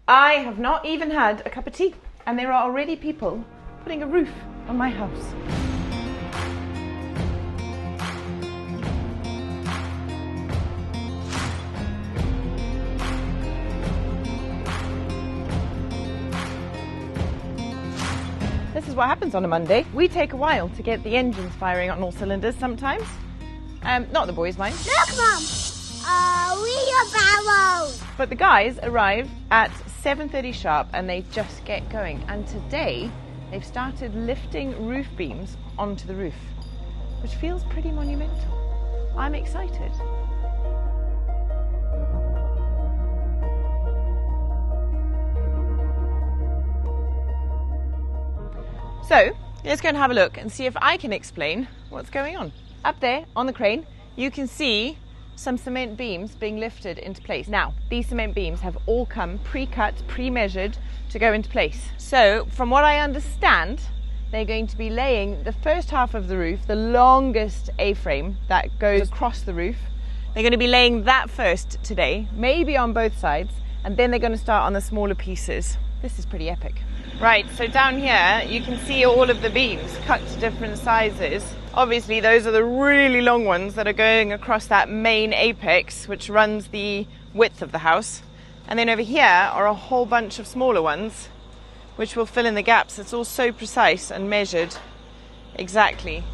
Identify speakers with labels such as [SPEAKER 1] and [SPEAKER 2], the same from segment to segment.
[SPEAKER 1] I have not even had a cup of tea, and there are already people putting a roof on my house. This is what happens on a Monday. We take a while to get the engines firing on all cylinders sometimes. Not the boys, mind.
[SPEAKER 2] Look, Mum! Wheelbarrows!
[SPEAKER 1] But the guys arrive at 7:30 sharp and they just get going. And today, they've started lifting roof beams onto the roof, which feels pretty monumental. I'm excited. So, let's go and have a look and see if I can explain what's going on. Up there on the crane, you can see some cement beams being lifted into place. Now, these cement beams have all come pre-cut, pre-measured to go into place. So, from what I understand, they're going to be laying the first half of the roof, the longest A-frame that goes across the roof. They're going to be laying that first today, maybe on both sides, and then they're going to start on the smaller pieces. This is pretty epic. Right, so down here you can see all of the beams cut to different sizes. Obviously those are the really long ones that are going across that main apex which runs the width of the house. And then over here are a whole bunch of smaller ones which will fill in the gaps. It's all so precise and measured exactly.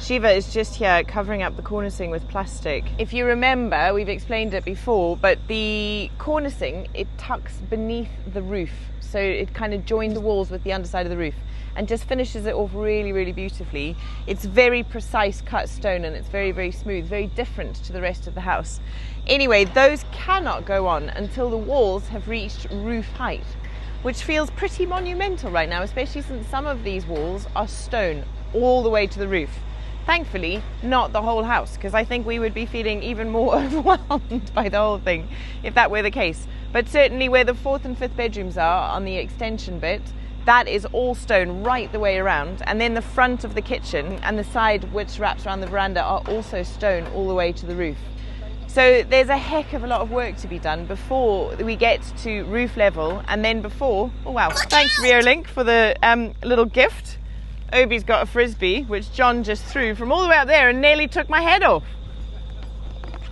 [SPEAKER 1] Shiva is just here covering up the cornicing with plastic. If you remember, we've explained it before, but the cornicing, it tucks beneath the roof. So it kind of joins the walls with the underside of the roof and just finishes it off really, really beautifully. It's very precise cut stone and it's very, very smooth, very different to the rest of the house. Anyway, those cannot go on until the walls have reached roof height, which feels pretty monumental right now, especially since some of these walls are stone all the way to the roof. Thankfully, not the whole house, because I think we would be feeling even more overwhelmed by the whole thing if that were the case. But certainly where the 4th and 5th bedrooms are on the extension bit, that is all stone right the way around. And then the front of the kitchen and the side which wraps around the veranda are also stone all the way to the roof. So there's a heck of a lot of work to be done before we get to roof level, and then before, oh wow, thanks Reolink for the little gift. Obi's got a frisbee, which John just threw from all the way up there and nearly took my head off.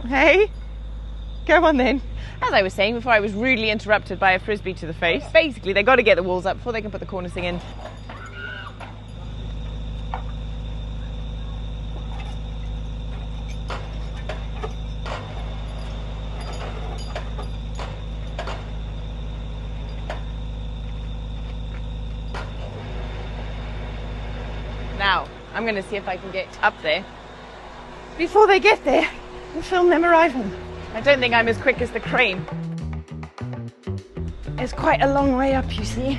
[SPEAKER 1] Hey, go on then. As I was saying before, I was rudely interrupted by a frisbee to the face. Basically, they've got to get the walls up before they can put the cornicing in. Now, I'm going to see if I can get up there before they get there and film them arriving. I don't think I'm as quick as the crane. It's quite a long way up, you see.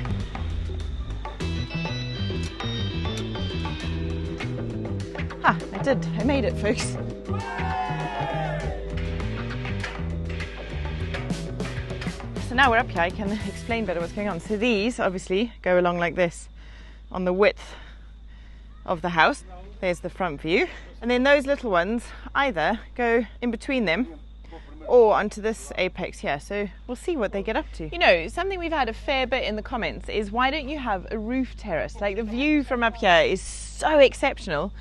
[SPEAKER 1] Ah, I made it, folks. So now we're up here, I can explain better what's going on. So these obviously go along like this on the width of the house. There's the front view. And then those little ones either go in between them or onto this apex here. So we'll see what they get up to. You know, something we've had a fair bit in the comments is why don't you have a roof terrace? Like the view from up here is so exceptional.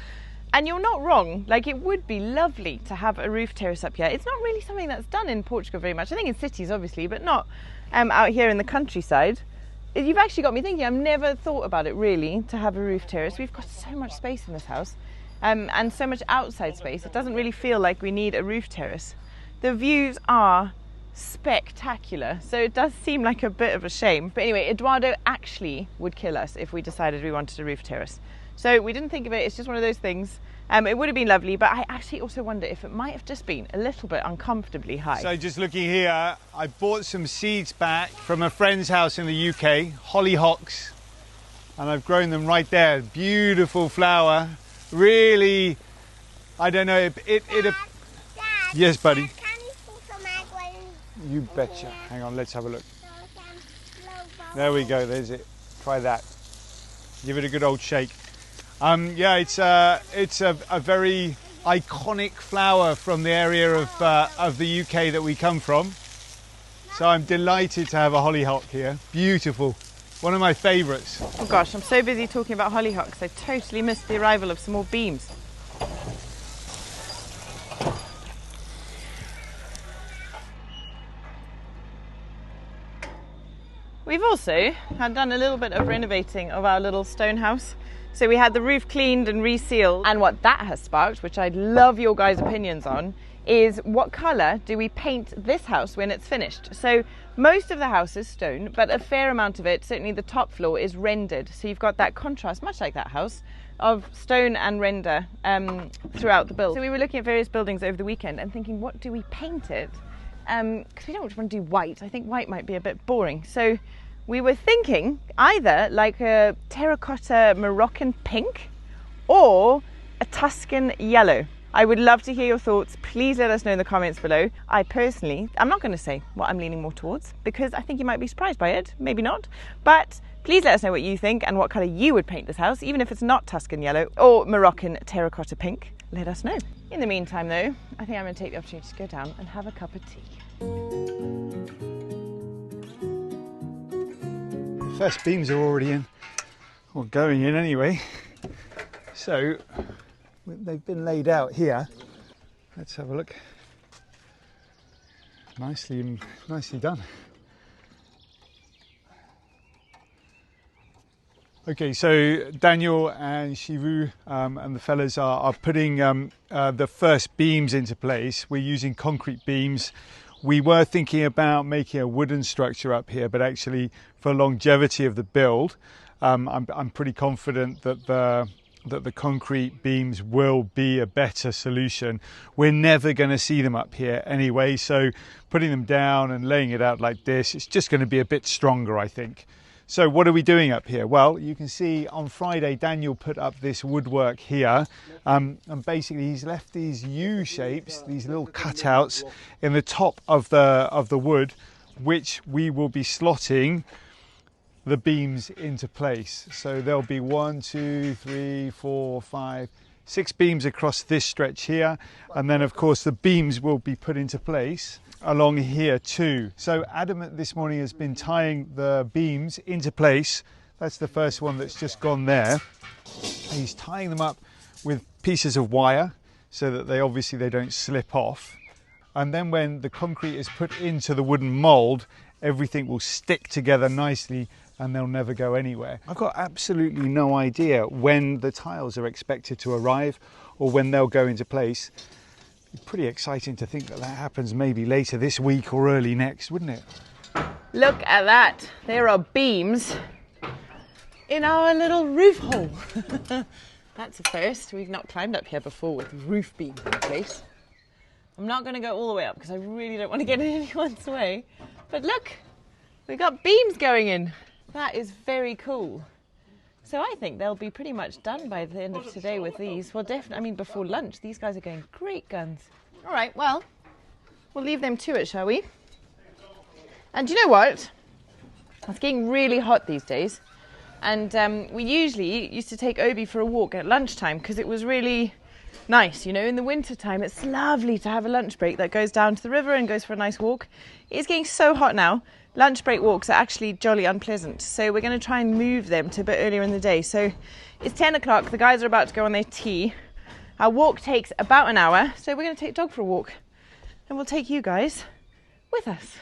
[SPEAKER 1] And you're not wrong. Like it would be lovely to have a roof terrace up here. It's not really something that's done in Portugal very much. I think in cities obviously, but not out here in the countryside. You've actually got me thinking. I've never thought about it really to have a roof terrace. We've got so much space in this house and so much outside space. It doesn't really feel like we need a roof terrace. The views are spectacular, so it does seem like a bit of a shame. But anyway, Eduardo actually would kill us if we decided we wanted a roof terrace. So we didn't think of it. It's just one of those things It would have been lovely, but I actually also wonder if it might have just been a little bit uncomfortably high.
[SPEAKER 2] So just looking here, I bought some seeds back from a friend's house in the UK, hollyhocks, and I've grown them right there. Beautiful flower, really, I don't know, Dad, yes, buddy.
[SPEAKER 3] Dad, can you put some egg in?
[SPEAKER 2] You betcha. Hang on, let's have a look. There we go, there's it. Try that. Give it a good old shake. Yeah, it's a very iconic flower from the area of the UK that we come from. So I'm delighted to have a hollyhock here. Beautiful. One of my favourites.
[SPEAKER 1] Oh gosh, I'm so busy talking about hollyhocks, I totally missed the arrival of some more beams. We've also done a little bit of renovating of our little stone house. So we had the roof cleaned and resealed, and what that has sparked, which I'd love your guys' opinions on, is what colour do we paint this house when it's finished? So most of the house is stone, but a fair amount of it, certainly the top floor, is rendered. So you've got that contrast, much like that house, of stone and render throughout the build. So we were looking at various buildings over the weekend and thinking, what do we paint it? Because we don't want to do white. I think white might be a bit boring. So we were thinking either like a terracotta Moroccan pink or a Tuscan yellow. I would love to hear your thoughts. Please let us know in the comments below. I'm not going to say what I'm leaning more towards because I think you might be surprised by it, maybe not. But please let us know what you think and what colour you would paint this house, even if it's not Tuscan yellow or Moroccan terracotta pink. Let us know. In the meantime though, I think I'm going to take the opportunity to go down and have a cup of tea.
[SPEAKER 2] First beams are already in, or going in anyway. So they've been laid out here. Let's have a look. Nicely done. Okay, so Daniel and Shivu and the fellas are putting the first beams into place. We're using concrete beams. We were thinking about making a wooden structure up here, but actually for longevity of the build, I'm pretty confident that the concrete beams will be a better solution. We're never going to see them up here anyway, so putting them down and laying it out like this, it's just going to be a bit stronger, I think. So what are we doing up here? Well, you can see on Friday Daniel put up this woodwork here, and basically he's left these U shapes, these little cutouts in the top of the wood, which we will be slotting the beams into place. So there'll be 1, 2, 3, 4, 5, 6 beams across this stretch here, and then of course the beams will be put into place along here too. So Adam this morning has been tying the beams into place. That's the first one that's just gone there. He's tying them up with pieces of wire so that they don't slip off. And then when the concrete is put into the wooden mould, everything will stick together nicely and they'll never go anywhere. I've got absolutely no idea when the tiles are expected to arrive or when they'll go into place. Pretty exciting to think that happens maybe later this week or early next, wouldn't it?
[SPEAKER 1] Look at that. There are beams in our little roof hole. That's a first. We've not climbed up here before with roof beams in place. I'm not going to go all the way up because I really don't want to get in anyone's way. But look, we've got beams going in. That is very cool. So I think they'll be pretty much done by the end of today with these. Well, definitely, I mean, before lunch, these guys are going great guns. All right, well, we'll leave them to it, shall we? And you know what? It's getting really hot these days. And we usually used to take Obi for a walk at lunchtime because it was really nice. You know, in the winter time, it's lovely to have a lunch break that goes down to the river and goes for a nice walk. It's getting so hot now. Lunch break walks are actually jolly unpleasant. So we're going to try and move them to a bit earlier in the day. So it's 10 o'clock. The guys are about to go on their tea. Our walk takes about an hour. So we're going to take dog for a walk. And we'll take you guys with us.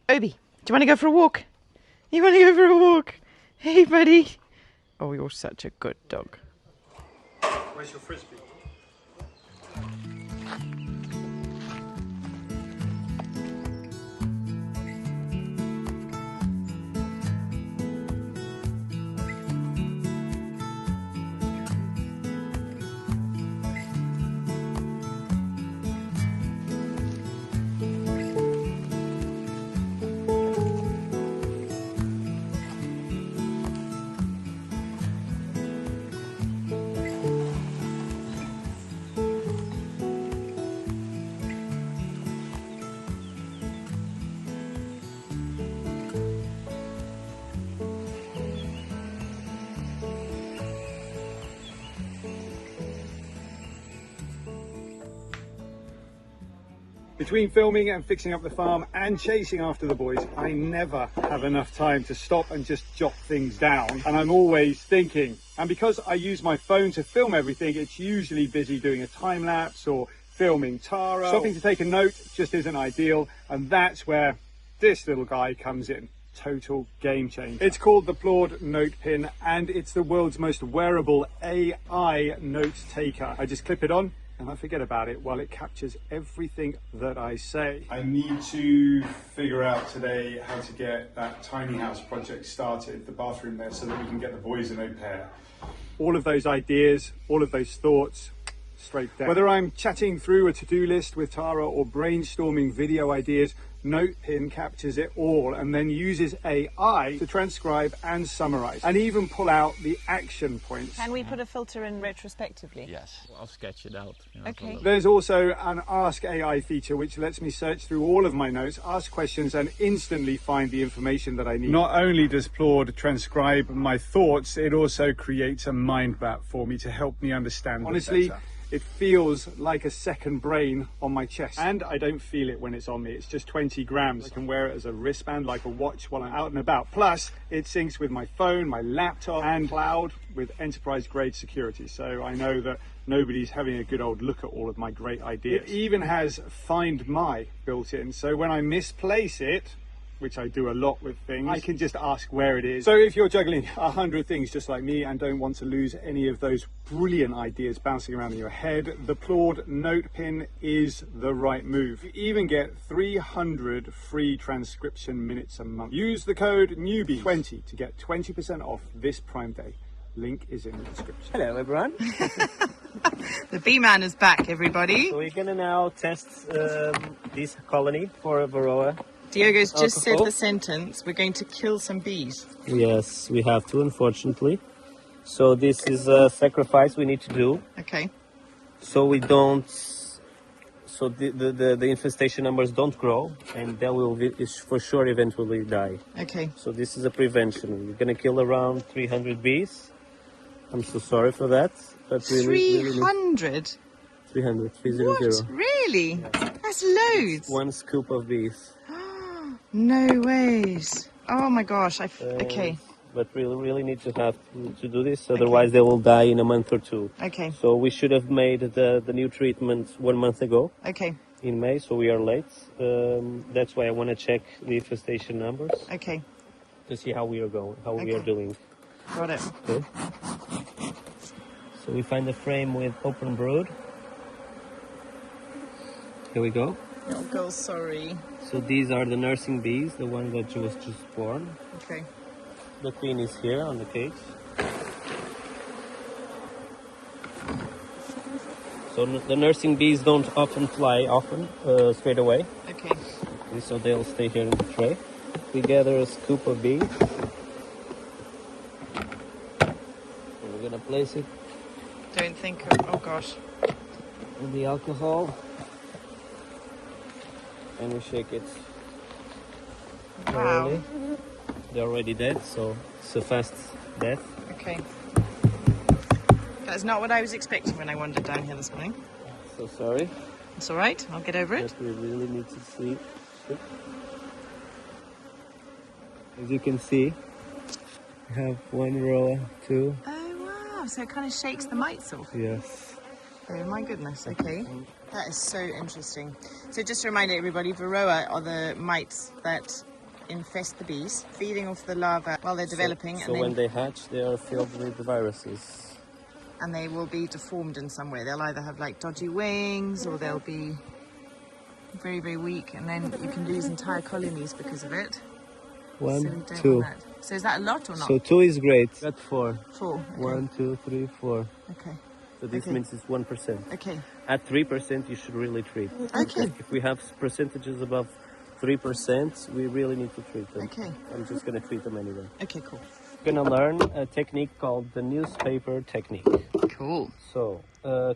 [SPEAKER 1] Obi, do you want to go for a walk? You want to go for a walk? Hey, buddy. Oh, you're such a good dog.
[SPEAKER 2] Where's your frisbee? Between filming and fixing up the farm and chasing after the boys, I never have enough time to stop and just jot things down. And I'm always thinking. And because I use my phone to film everything, it's usually busy doing a time lapse or filming Tara. Stopping to take a note just isn't ideal. And that's where this little guy comes in. Total game changer. It's called the Plord Note Pin, and it's the world's most wearable AI note taker. I just clip it on and I forget about it while it captures everything that I say. I need to figure out today how to get that tiny house project started, the bathroom there, so that we can get the boys an au pair. All of those ideas, all of those thoughts, straight down. Whether I'm chatting through a to-do list with Tara or brainstorming video ideas, NotePin captures it all and then uses AI to transcribe and summarize and even pull out the action points.
[SPEAKER 1] Can we put a filter in retrospectively?
[SPEAKER 4] Yes, I'll sketch it out.
[SPEAKER 1] Okay.
[SPEAKER 2] There's also an Ask AI feature which lets me search through all of my notes, ask questions and instantly find the information that I need. Not only does Plord transcribe my thoughts, it also creates a mind map for me to help me understand. Honestly, it feels like a second brain on my chest, and I don't feel it when it's on me. It's just 20 grams. I can wear it as a wristband like a watch while I'm out and about. Plus it syncs with my phone, my laptop and cloud with enterprise grade security, so I know that nobody's having a good old look at all of my great ideas. It even has Find My built in, so when I misplace it, which I do a lot with things, I can just ask where it is. So if you're juggling 100 things just like me and don't want to lose any of those brilliant ideas bouncing around in your head, the Plord Note Pin is the right move. You even get 300 free transcription minutes a month. Use the code TheNewbys20 to get 20% off this Prime Day. Link is in the description.
[SPEAKER 5] Hello everyone.
[SPEAKER 1] The bee man is back, everybody.
[SPEAKER 5] So we're gonna now test this colony for a varroa.
[SPEAKER 1] Diogo's just said
[SPEAKER 5] Alcohol.
[SPEAKER 1] the sentence, we're going to kill some bees.
[SPEAKER 5] Yes, we have to, unfortunately. So this is a sacrifice we need to do.
[SPEAKER 1] Okay.
[SPEAKER 5] So we don't, so the infestation numbers don't grow, and they will for sure eventually die.
[SPEAKER 1] Okay.
[SPEAKER 5] So this is a prevention. We're gonna kill around 300 bees. I'm so sorry for that, but really
[SPEAKER 1] 300?
[SPEAKER 5] 300, 300.
[SPEAKER 1] What? Really? That's loads.
[SPEAKER 5] One scoop of bees.
[SPEAKER 1] No ways. Oh my gosh. Okay.
[SPEAKER 5] But really need to have to do this, otherwise they will die in a month or two.
[SPEAKER 1] Okay.
[SPEAKER 5] So we should have made the new treatment 1 month ago
[SPEAKER 1] Okay.
[SPEAKER 5] in May, so we are late. That's why I want to check the infestation numbers
[SPEAKER 1] Okay.
[SPEAKER 5] to see how we are going, we are
[SPEAKER 1] Okay.
[SPEAKER 5] doing.
[SPEAKER 1] Got it.
[SPEAKER 5] Okay. So we find the frame with open brood. Here we go.
[SPEAKER 1] Oh, girl, sorry.
[SPEAKER 5] So these are the nursing bees, the one that was just born.
[SPEAKER 1] Okay.
[SPEAKER 5] The queen is here on the cage. So the nursing bees don't often fly straight away.
[SPEAKER 1] Okay.
[SPEAKER 5] So they'll stay here in the tray. We gather a scoop of bees. And we're gonna place it
[SPEAKER 1] Don't think of, oh gosh.
[SPEAKER 5] in the alcohol. And we shake it
[SPEAKER 1] Wow.
[SPEAKER 5] thoroughly. They're already dead, so it's a fast death.
[SPEAKER 1] Okay. That's not what I was expecting when I wandered down here this morning.
[SPEAKER 5] So sorry.
[SPEAKER 1] It's all right. I'll get over it.
[SPEAKER 5] But we really need to sleep. As you can see, we have one row, two.
[SPEAKER 1] Oh wow! So it kind of shakes the mites off.
[SPEAKER 5] Yes.
[SPEAKER 1] Oh my goodness. Okay. That is so interesting. So just to remind everybody, varroa are the mites that infest the bees, feeding off the larvae while they're developing,
[SPEAKER 5] So when they hatch, they are filled with the viruses.
[SPEAKER 1] and they will be deformed in some way. They'll either have like dodgy wings or they'll be very, very weak, and then you can lose entire colonies because of it. So we
[SPEAKER 5] One,
[SPEAKER 1] don't
[SPEAKER 5] two.
[SPEAKER 1] want that. So is that a lot or not?
[SPEAKER 5] So 2 is great. Got 4.
[SPEAKER 1] 4. Okay.
[SPEAKER 5] 1, 2, 3, 4.
[SPEAKER 1] Okay.
[SPEAKER 5] So this
[SPEAKER 1] Okay.
[SPEAKER 5] means it's 1%.
[SPEAKER 1] Okay.
[SPEAKER 5] At 3%, you should really treat.
[SPEAKER 1] Okay.
[SPEAKER 5] If we have percentages above 3%, we really need to treat them.
[SPEAKER 1] Okay.
[SPEAKER 5] I'm just going to treat them anyway.
[SPEAKER 1] Okay, cool.
[SPEAKER 5] We're going to learn a technique called the newspaper technique.
[SPEAKER 1] Cool.
[SPEAKER 5] So,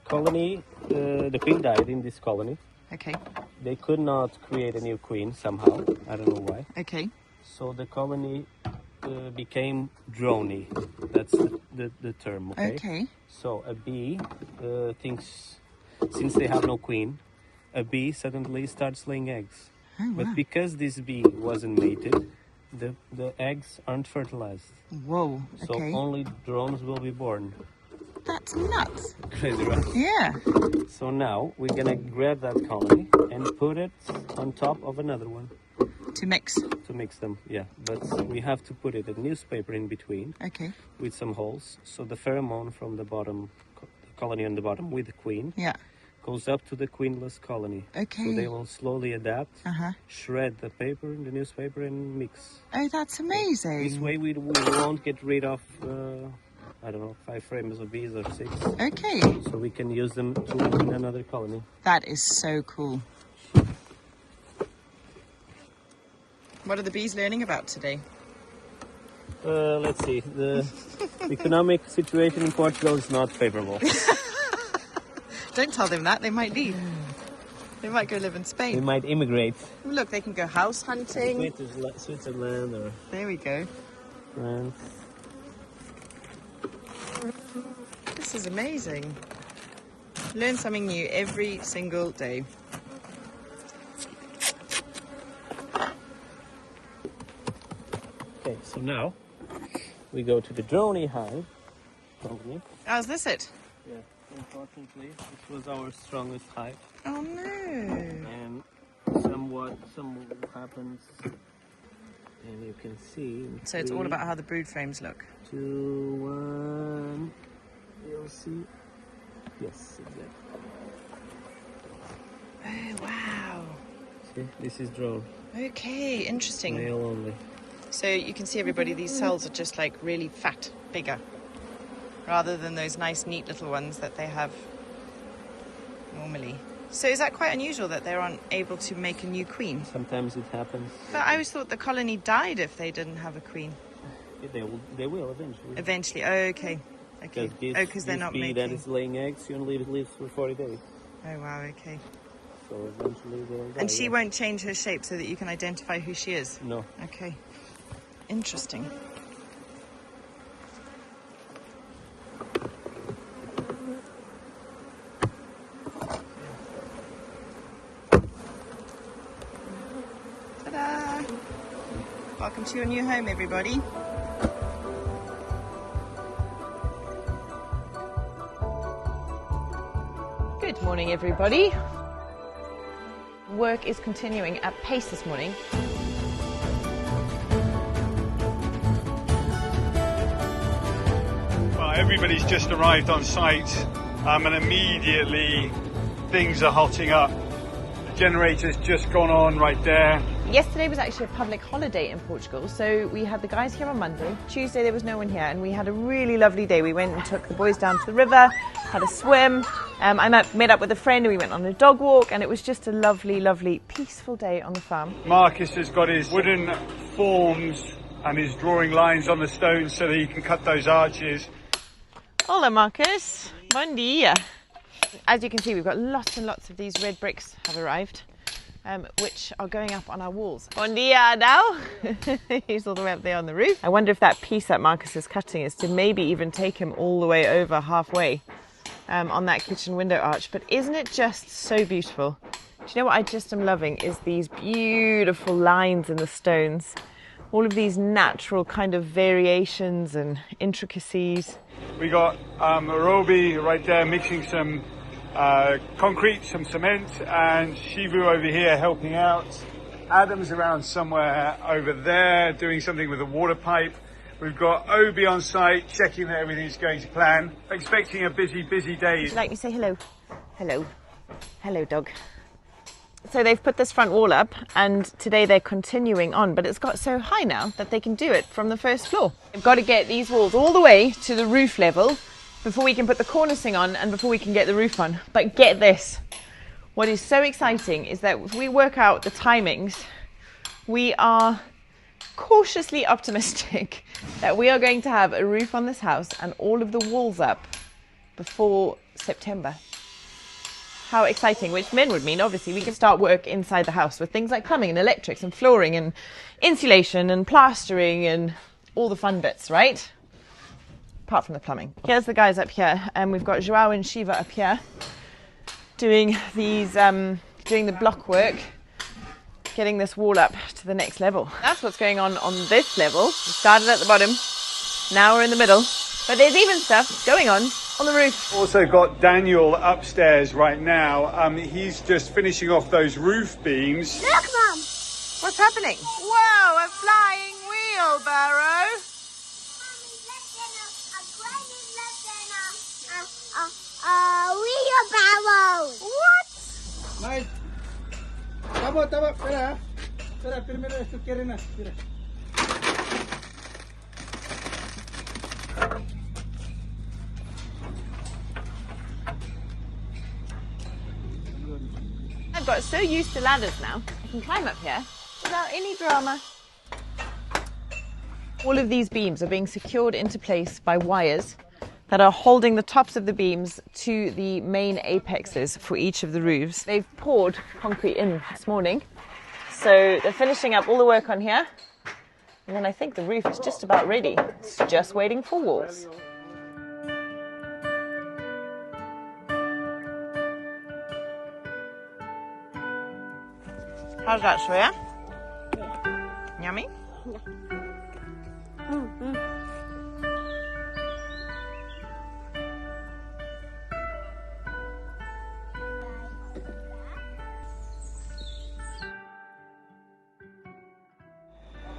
[SPEAKER 5] colony, the queen died in this colony.
[SPEAKER 1] Okay.
[SPEAKER 5] They could not create a new queen somehow. I don't know why.
[SPEAKER 1] Okay.
[SPEAKER 5] So the colony became drony. That's the term, okay?
[SPEAKER 1] Okay.
[SPEAKER 5] So a bee thinks, since they have no queen, a bee suddenly starts laying eggs.
[SPEAKER 1] Oh, wow.
[SPEAKER 5] But because this bee wasn't mated, the eggs aren't fertilized.
[SPEAKER 1] Whoa,
[SPEAKER 5] So
[SPEAKER 1] okay.
[SPEAKER 5] only drones will be born.
[SPEAKER 1] That's nuts.
[SPEAKER 5] Crazy, right?
[SPEAKER 1] Yeah.
[SPEAKER 5] So now we're gonna grab that colony and put it on top of another one
[SPEAKER 1] To mix.
[SPEAKER 5] to mix them. Yeah, but we have to put it a newspaper in between
[SPEAKER 1] Okay.
[SPEAKER 5] with some holes. So the pheromone from the bottom, the colony on the bottom with the queen,
[SPEAKER 1] Yeah.
[SPEAKER 5] goes up to the queenless colony.
[SPEAKER 1] Okay.
[SPEAKER 5] So they will slowly adapt,
[SPEAKER 1] Uh-huh.
[SPEAKER 5] shred the paper, the newspaper, and mix.
[SPEAKER 1] Oh, that's amazing.
[SPEAKER 5] This way we won't get rid of, I don't know, 5 frames of bees or 6.
[SPEAKER 1] Okay.
[SPEAKER 5] So we can use them to in another colony.
[SPEAKER 1] That is so cool. What are the bees learning about today?
[SPEAKER 5] Let's see. The economic situation in Portugal is not favorable.
[SPEAKER 1] Don't tell them that. They might leave. They might go live in
[SPEAKER 5] We
[SPEAKER 1] Spain.
[SPEAKER 5] might immigrate.
[SPEAKER 1] Look, they can go house hunting.
[SPEAKER 5] Switzerland or
[SPEAKER 1] There we go.
[SPEAKER 5] France.
[SPEAKER 1] This is amazing. Learn something new every single day.
[SPEAKER 5] Okay, so now we go to the drone hive. Company.
[SPEAKER 1] Oh, is this it?
[SPEAKER 5] Yeah, unfortunately, this was our strongest hive,
[SPEAKER 1] Oh no.
[SPEAKER 5] and some happens, and you can see. In
[SPEAKER 1] So it's all
[SPEAKER 5] 3,
[SPEAKER 1] about how the brood frames look.
[SPEAKER 5] 2, 1. You'll see. Yes, exactly.
[SPEAKER 1] Oh wow.
[SPEAKER 5] See, this is drone.
[SPEAKER 1] Okay, interesting.
[SPEAKER 5] Male only.
[SPEAKER 1] So you can see everybody, these cells are just like really fat, bigger, rather than those nice neat little ones that they have normally. So is that quite unusual that they aren't able to make a new queen?
[SPEAKER 5] Sometimes it happens.
[SPEAKER 1] But I always thought the colony died if they didn't have a queen.
[SPEAKER 5] They will eventually.
[SPEAKER 1] Eventually, oh, okay. Okay. Because they're not
[SPEAKER 5] bee
[SPEAKER 1] making.
[SPEAKER 5] that is laying eggs, she only lives for 40 days.
[SPEAKER 1] Oh wow, okay.
[SPEAKER 5] So eventually they'll die.
[SPEAKER 1] And she
[SPEAKER 5] yeah.
[SPEAKER 1] won't change her shape so that you can identify who she is.
[SPEAKER 5] No.
[SPEAKER 1] Okay. Interesting. Ta-da! Welcome to your new home, everybody. Good morning, everybody. Work is continuing at pace this morning.
[SPEAKER 2] Well, everybody's just arrived on site, and immediately things are hotting up. The generator's just gone on right there.
[SPEAKER 1] Yesterday was actually a public holiday in Portugal, so we had the guys here on Monday. Tuesday there was no one here, and we had a really lovely day. We went and took the boys down to the river, had a swim. I met up with a friend and we went on a dog walk, and it was just a lovely, lovely, peaceful day on the farm.
[SPEAKER 2] Marcus has got his wooden forms and he's drawing lines on the stones so that he can cut those arches.
[SPEAKER 1] Hola, Marcus. Bom dia. As you can see, we've got lots and lots of these red bricks have arrived, which are going up on our walls. Bom dia now. He's all the way up there on the roof. I wonder if that piece that Marcus is cutting is to maybe even take him all the way over halfway on that kitchen window arch. But isn't it just so beautiful? Do you know what I just am loving is these beautiful lines in the stones. All of these natural kind of variations and intricacies.
[SPEAKER 2] We got Roby right there mixing some concrete, some cement, and Shivu over here helping out. Adam's around somewhere over there doing something with a water pipe. We've got Obi on site checking that everything's going to plan. Expecting a busy, busy day.
[SPEAKER 1] Would you like me to say hello? Hello. Hello, dog. So they've put this front wall up, and today they're continuing on, but it's got so high now that they can do it from the first floor. They've got to get these walls all the way to the roof level before we can put the cornicing on and before we can get the roof on. But get this, what is so exciting is that if we work out the timings, we are cautiously optimistic that we are going to have a roof on this house and all of the walls up before September. How exciting, which then would mean obviously we can start work inside the house with things like plumbing and electrics and flooring and insulation and plastering and all the fun bits, right? Apart from the plumbing. Here's the guys up here, and we've got Joao and Shiva up here doing these doing the block work, getting this wall up to the next level. That's what's going on this level. We started at the bottom, now we're in the middle, but there's even stuff going on the roof.
[SPEAKER 2] Also got Daniel upstairs right now. He's just finishing off those roof beams.
[SPEAKER 3] Look, Mum.
[SPEAKER 1] What's happening? Whoa, a flying wheelbarrow.
[SPEAKER 3] Wheelbarrow.
[SPEAKER 1] What?
[SPEAKER 4] Nice. Tama, espera. Espera, primero esto quieren, mira.
[SPEAKER 1] I've got so used to ladders now, I can climb up here without any drama. All of these beams are being secured into place by wires that are holding the tops of the beams to the main apexes for each of the roofs. They've poured concrete in this morning, so they're finishing up all the work on here, and then I think the roof is just about ready. It's just waiting for walls. How's that, Sawyer? Yummy?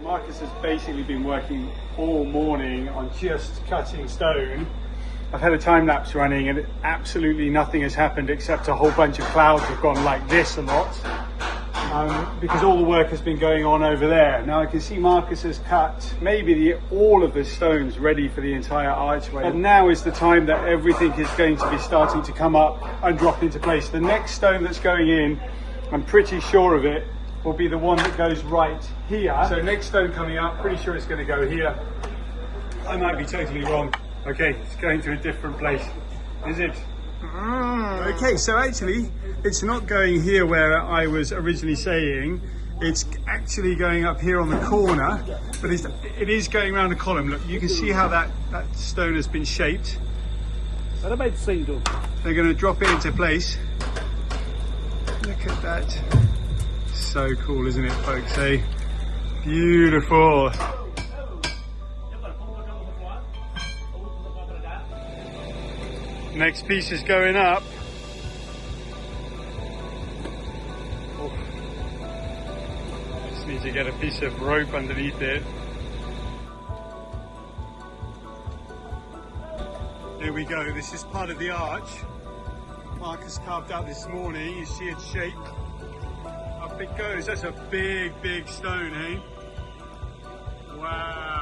[SPEAKER 2] Marcus has basically been working all morning on just cutting stone. I've had a time lapse running and absolutely nothing has happened except a whole bunch of clouds have gone like this a lot. Because all the work has been going on over there. Now I can see Marcus has cut maybe all of the stones ready for the entire archway. And now is the time that everything is going to be starting to come up and drop into place. The next stone that's going in, I'm pretty sure of it, will be the one that goes right here. So next stone coming up, pretty sure it's going to go here. I might be totally wrong. Okay, it's going to a different place. Is it? Okay, so actually it's not going here where I was originally saying. It's actually going up here on the corner, but it is going around a column. Look, you can see how that stone has been shaped. They're going to drop it into place. Look at that. So cool, isn't it, folks? Eh? Beautiful. Next piece is going up. Oh. Just need to get a piece of rope underneath it. There we go. This is part of the arch. Marcus carved out this morning. You see its shape. Up it goes. That's a big, big stone, eh? Wow.